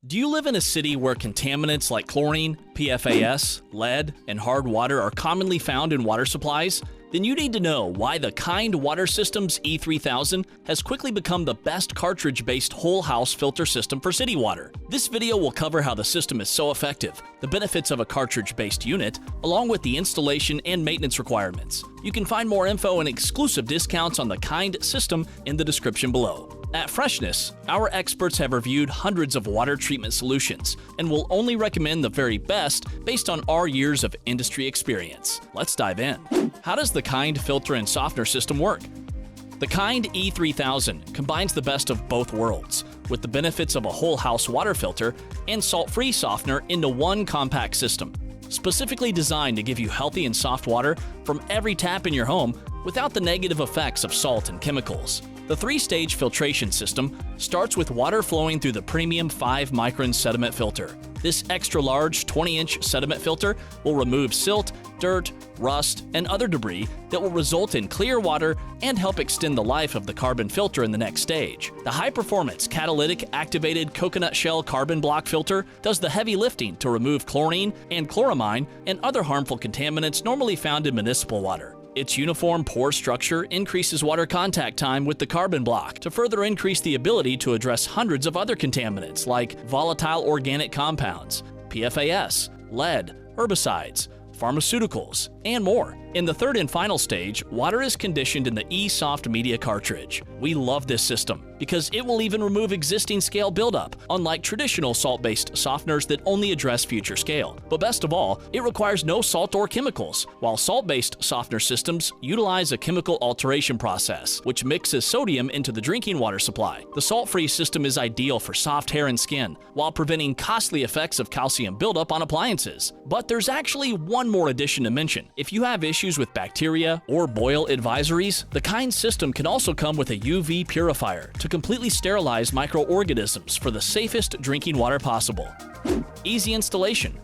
Do you live in a city where contaminants like chlorine, PFAS, lead, and hard water are commonly found in water supplies? Then you need to know why the Kind Water System's E-3000 has quickly become the best cartridge-based whole-house filter system for city water. This video will cover how the system is so effective, the benefits of a cartridge-based unit, along with the installation and maintenance requirements. You can find more info and exclusive discounts on the Kind system in the description below. At Freshness, our experts have reviewed hundreds of water treatment solutions and will only recommend the very best based on our years of industry experience. Let's dive in. How does the Kind filter and softener system work? The Kind E-3000 combines the best of both worlds, with the benefits of a whole house water filter and salt-free softener into one compact system, specifically designed to give you healthy and soft water from every tap in your home without the negative effects of salt and chemicals. The three-stage filtration system starts with water flowing through the premium 5-micron sediment filter. This extra-large 20-inch sediment filter will remove silt, dirt, rust, and other debris that will result in clear water and help extend the life of the carbon filter in the next stage. The high-performance catalytic activated coconut shell carbon block filter does the heavy lifting to remove chlorine and chloramine and other harmful contaminants normally found in municipal water. Its uniform pore structure increases water contact time with the carbon block to further increase the ability to address hundreds of other contaminants like volatile organic compounds, PFAS, lead, herbicides, pharmaceuticals, and more. In the third and final stage, water is conditioned in the E-Soft Media cartridge. We love this system because it will even remove existing scale buildup, unlike traditional salt-based softeners that only address future scale. But best of all, it requires no salt or chemicals, while salt-based softener systems utilize a chemical alteration process, which mixes sodium into the drinking water supply. The salt-free system is ideal for soft hair and skin, while preventing costly effects of calcium buildup on appliances. But there's actually one more addition to mention. If you have issues with bacteria or boil advisories, the Kind system can also come with a UV purifier to completely sterilize microorganisms for the safest drinking water possible. Easy installation.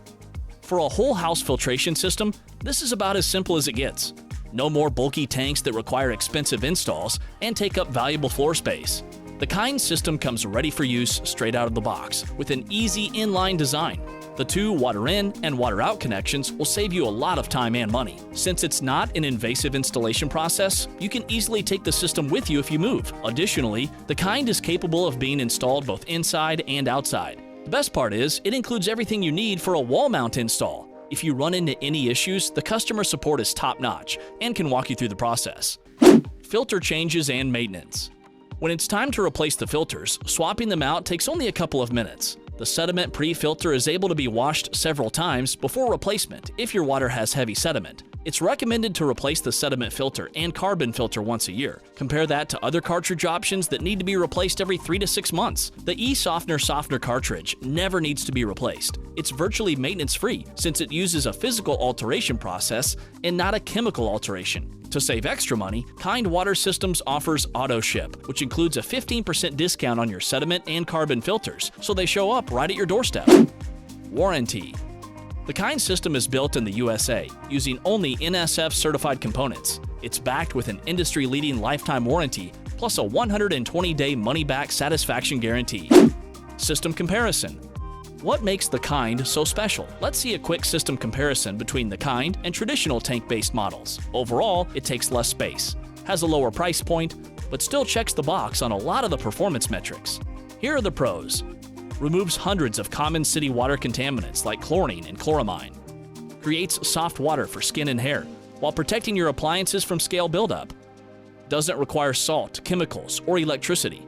For a whole house filtration system, this is about as simple as it gets. No more bulky tanks that require expensive installs and take up valuable floor space. The Kind system comes ready for use straight out of the box with an easy inline design. The two water in and water out connections will save you a lot of time and money. Since it's not an invasive installation process, you can easily take the system with you if you move. Additionally, the Kind is capable of being installed both inside and outside. The best part is, it includes everything you need for a wall mount install. If you run into any issues, the customer support is top-notch and can walk you through the process. Filter changes and maintenance. When it's time to replace the filters, swapping them out takes only a couple of minutes. The sediment pre-filter is able to be washed several times before replacement if your water has heavy sediment. It's recommended to replace the sediment filter and carbon filter once a year. Compare that to other cartridge options that need to be replaced every 3 to 6 months. The E-Softener softener cartridge never needs to be replaced. It's virtually maintenance-free since it uses a physical alteration process and not a chemical alteration. To save extra money, Kind Water Systems offers auto ship, which includes a 15% discount on your sediment and carbon filters, so they show up right at your doorstep. Warranty. The Kind system is built in the USA, using only NSF-certified components. It's backed with an industry-leading lifetime warranty, plus a 120-day money-back satisfaction guarantee. System comparison. What makes the Kind so special? Let's see a quick system comparison between the Kind and traditional tank-based models. Overall, it takes less space, has a lower price point, but still checks the box on a lot of the performance metrics. Here are the pros. Removes hundreds of common city water contaminants like chlorine and chloramine. Creates soft water for skin and hair, while protecting your appliances from scale buildup. Doesn't require salt, chemicals, or electricity.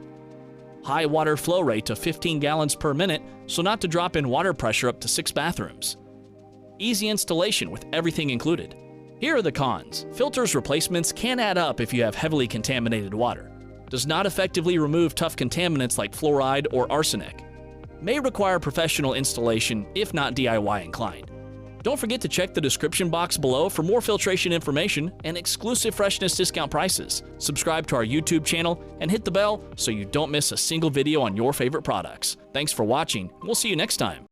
High water flow rate of 15 gallons per minute, so not to drop in water pressure up to 6 bathrooms. Easy installation with everything included. Here are the cons. Filters replacements can add up if you have heavily contaminated water. Does not effectively remove tough contaminants like fluoride or arsenic. May require professional installation if not DIY inclined. Don't forget to check the description box below for more filtration information and exclusive Freshness discount prices. Subscribe to our YouTube channel and hit the bell so you don't miss a single video on your favorite products. Thanks for watching. We'll see you next time.